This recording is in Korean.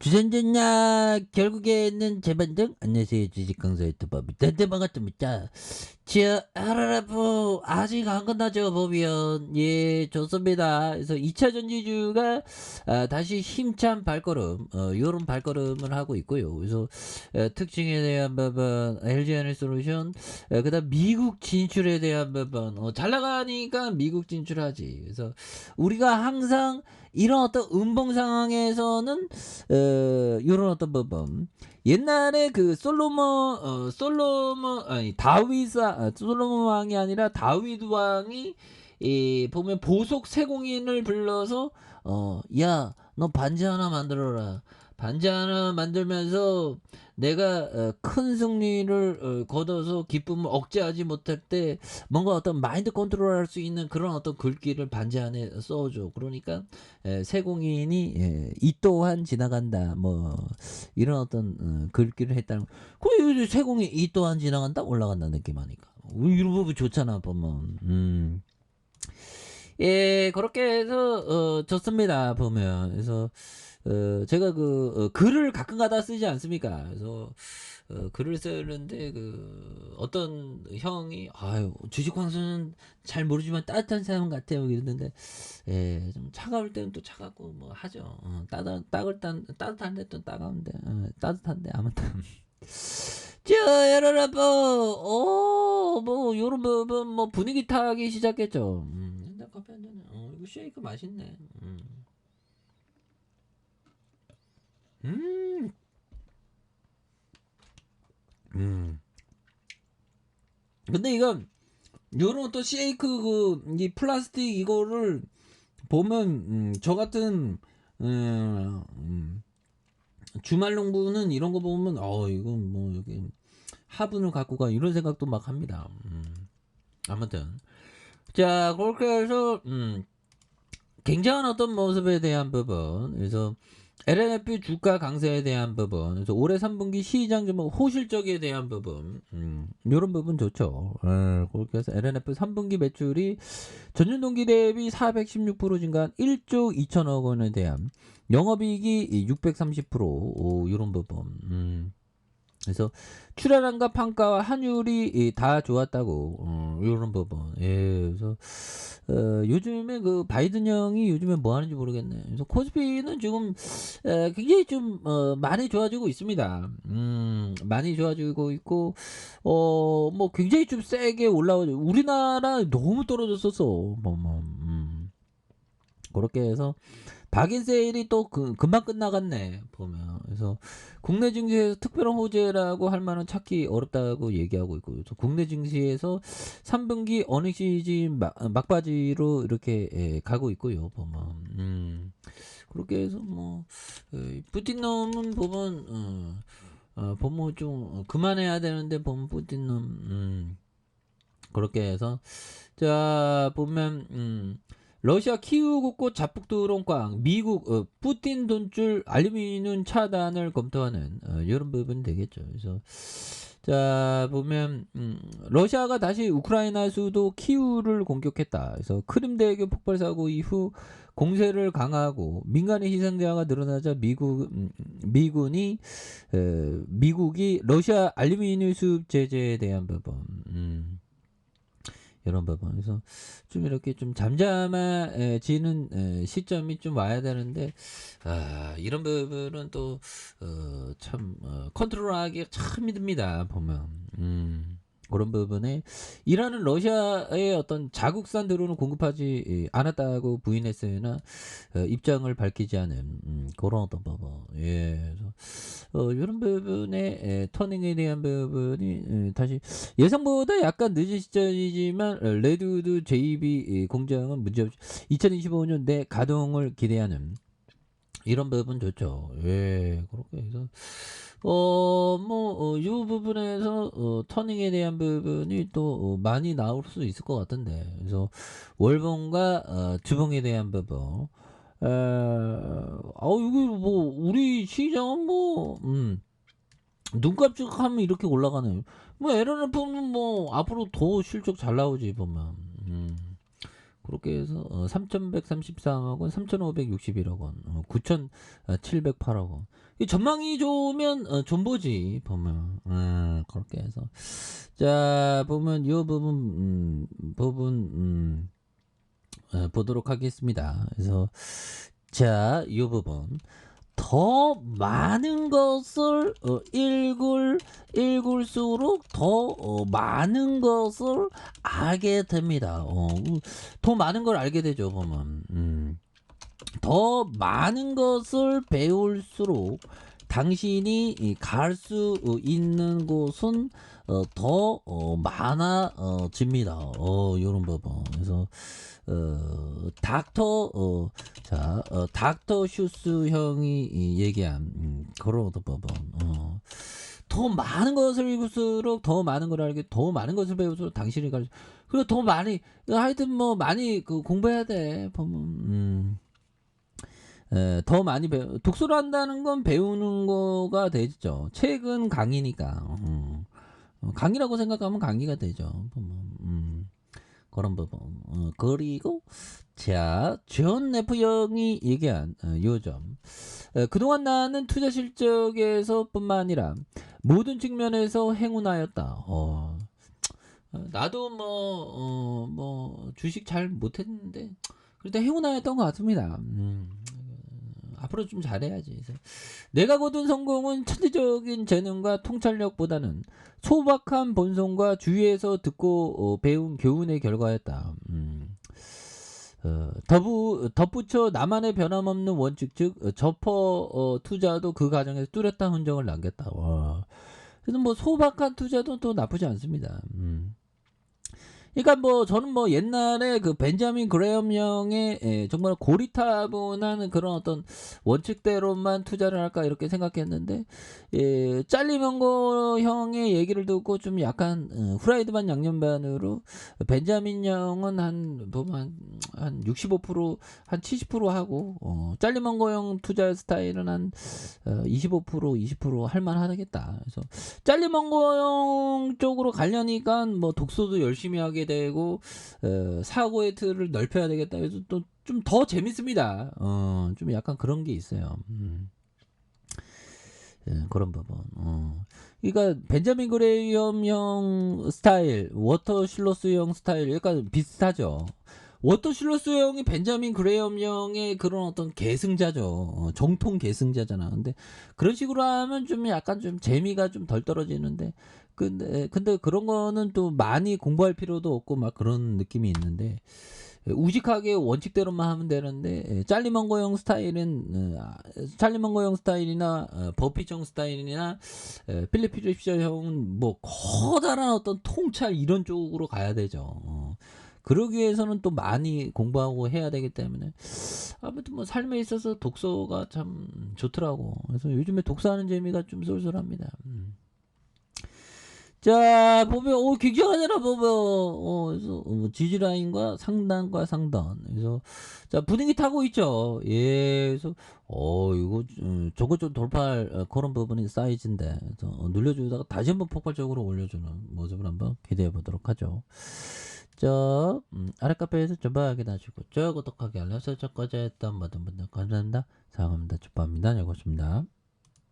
주전전야 결국에는 재반등. 안녕하세요, 주식 강사 유튜버 밑단데 반갑습니다. 자, 하라라프 아직 안 끝나죠 보면. 예, 좋습니다. 그래서 2차 전지주가 다시 힘찬 발걸음, 요런 발걸음을 하고 있고요. 그래서 특징에 대한 부분 LG에너지솔루션, 그다음 미국 진출에 대한 부분, 잘 나가니까 미국 진출하지. 그래서 우리가 항상 이런 어떤 음봉 상황에서는 요런 어떤 부분, 옛날에 그 솔로몬 아니 솔로몬 왕이 아니라 다윗 왕이 이 보면 보석 세공인을 불러서 야 너 반지 하나 만들어라. 반지 하나 만들면서 내가 큰 승리를 거둬서 기쁨을 억제하지 못할 때 뭔가 어떤 마인드 컨트롤할 수 있는 그런 어떤 글귀를 반지 안에 써줘. 그러니까 세공인이 이 또한 지나간다. 뭐 이런 어떤 글귀를 했다는. 그 세공이 이 또한 지나간다 올라간다 느낌 하니까. 이런 부분 좋잖아 보면. 예, 그렇게 해서 좋습니다 보면. 그래서 제가 글을 가끔가다 쓰지 않습니까? 그래서 글을 쓰는데 어떤 형이 아유 주식 광수는 잘 모르지만 따뜻한 사람 같아요 이러는데, 예, 좀 차가울 때는 또 차갑고 뭐 하죠. 따뜻한데 또 따가운데, 따뜻한데 아무튼. 자, 여러분, 뭐 요런 부분 뭐 분위기 타기 시작했죠. 일단 커피 한 잔에. 이거 쉐이크 맛있네. 음, 음. 근데 이건 요런 또 쉐이크 이 플라스틱 이거를 보면 저 같은 주말 농부는 이런 거 보면 이건 뭐 여기 화분을 갖고 가 이런 생각도 막 합니다. 아무튼 자, 그렇게 해서 굉장한 어떤 모습에 대한 부분, 그래서 LNF 주가 강세에 대한 부분, 그래서 올해 3분기 시장 좀 호실적에 대한 부분, 이런 부분 좋죠. 그렇게 해서 LNF 3분기 매출이 전년 동기 대비 416% 증가한 1조 2천억 원에 대한 영업이익이 630% 이런 부분. 그래서 출하량과 판가와 환율이 다 좋았다고 이런 부분. 예, 그래서 요즘에 바이든 형이 요즘에 뭐 하는지 모르겠네. 그래서 코스피는 지금 굉장히 좀 많이 좋아지고 있습니다. 많이 좋아지고 있고 뭐 굉장히 좀 세게 올라오죠. 우리나라 너무 떨어졌었어. 그렇게 해서 박인 세일이 또 금방 끝나갔네 보면. 그래서 국내 증시에서 특별한 호재라고 할 만한 찾기 어렵다고 얘기하고 있고, 그래서 국내 증시에서 3분기 어닝 시즌 막바지로 이렇게 가고 있고요 보면. 그렇게 해서 뭐 뿌틴놈은 보면 보면 좀 그만해야 되는데 보면 뿌틴놈 그렇게 해서 자 보면 러시아 키우 곳곳 자폭 드론광, 미국 푸틴 돈줄 알루미늄 차단을 검토하는 이런 부분 되겠죠. 그래서 자 보면 러시아가 다시 우크라이나 수도 키우를 공격했다. 그래서 크림 대교 폭발 사고 이후 공세를 강화하고 민간인 희생자가 늘어나자 미국이 러시아 알루미늄 수입 제재에 대한 부분. 이런 부분. 그래서 좀 이렇게 좀 잠잠해지는 시점이 좀 와야 되는데, 이런 부분은 또 참 컨트롤하기가 참 힘듭니다 보면. 그런 부분에 이라는 러시아의 어떤 자국산 드론을 공급하지 않았다고 부인했으나 입장을 밝히지 않은 그런 어떤 부분. 예, 그래서 이런 부분에 터닝에 대한 부분이 다시 예상보다 약간 늦은 시점이지만 레드우드 JB 공장은 문제없이 2025년 내 가동을 기대하는 이런 부분 좋죠. 예, 그렇게 해서 이 부분에서 터닝에 대한 부분이 또 많이 나올 수 있을 것 같은데, 그래서 월봉과 주봉에 대한 부분. 이거 뭐 우리 시장은 눈 깜짝하면 이렇게 올라가네. 뭐 LNF는 뭐 앞으로 더 실적 잘 나오지 보면. 그렇게 해서 3,133억 원, 3,561억 원, 9,708억 원. 이 전망이 좋으면 존버지 보면. 그렇게 해서 자 보면 이 부분 보도록 하겠습니다. 그래서 자 이 부분 더 많은 것을 읽을수록 더 많은 것을 알게 됩니다. 더 많은 걸 알게 되죠 보면. 더 많은 것을 배울수록 당신이 갈 수 있는 곳은 더 많아집니다. 요런 부분. 그래서 닥터 슈스 형이 얘기한 그런 부분. 더 많은 것을 읽을수록 더 많은 걸 알게, 더 많은 것을 배울수록 당신이 갈, 그리고 더 많이, 하여튼 뭐 많이 공부해야 돼 보면. 더 많이 독서를 한다는 건 배우는 거가 되죠. 책은 강의니까. 강의라고 생각하면 강의가 되죠. 그런 부분. 그리고 자, 존 F 형이 얘기한 요점. 그동안 나는 투자 실적에서 뿐만 아니라 모든 측면에서 행운하였다. 나도 뭐 주식 잘 못했는데 그래도 행운하였던 것 같습니다. 앞으로 좀 잘해야지. 이제. 내가 거둔 성공은 천재적인 재능과 통찰력보다는 소박한 본성과 주위에서 듣고 배운 교훈의 결과였다. 덧붙여 나만의 변함없는 원칙 즉 저퍼 투자도 그 과정에서 뚜렷한 흔적을 남겼다. 와. 그래서 뭐 소박한 투자도 또 나쁘지 않습니다. 그러니까 뭐 저는 뭐 옛날에 그 벤자민 그레엄 형의 정말 고리타분한 그런 어떤 원칙대로만 투자를 할까 이렇게 생각했는데 짤리 먼고 형의 얘기를 듣고 좀 약간 후라이드 반 양념 반으로 벤자민 형은 한 보면 한 65%한 70% 하고 짤리 먼고 형 투자 스타일은 한 25% 20% 할만 하겠다. 그래서 짤리 먼고 형 쪽으로 가려니까 뭐 독서도 열심히 하게 되고 사고의 틀을 넓혀야 되겠다. 그래서 또 좀 더 재밌습니다. 좀 약간 그런 게 있어요. 그런 부분. 그러니까 벤자민 그레이엄 형 스타일, 워터 실로스 형 스타일 약간 비슷하죠. 워터 실로스 형이 벤자민 그레이엄 형의 그런 어떤 계승자죠. 정통 계승자잖아. 근데 그런 식으로 하면 좀 약간 좀 재미가 좀 덜 떨어지는데 근데 그런 거는 또 많이 공부할 필요도 없고 막 그런 느낌이 있는데 우직하게 원칙대로만 하면 되는데 짤리먼거 형 스타일은 짤리먼거 형 스타일이나 버핏 형 스타일이나 필리프 립셔 형은 뭐 커다란 어떤 통찰 이런 쪽으로 가야 되죠. 그러기 위해서는 또 많이 공부하고 해야 되기 때문에 아무튼 뭐 삶에 있어서 독서가 참 좋더라고. 그래서 요즘에 독서하는 재미가 좀 쏠쏠합니다. 자 보면 굉장하잖아 보면 그래서 지지라인과 상단과 상단 그래서 자 분위기 타고 있죠. 예 그래서 이거 저거 좀 돌파할 그런 부분이 사이즈인데 그래서 눌려주다가 다시 한번 폭발적으로 올려주는 모습을 한번 기대해 보도록 하죠. 저 아래 카페에서 전방하게 놔주고 저 구독하기 알람 설정까지 했던 모든 분들 감사합니다. 사랑합니다. 축복합니다. 여고습니다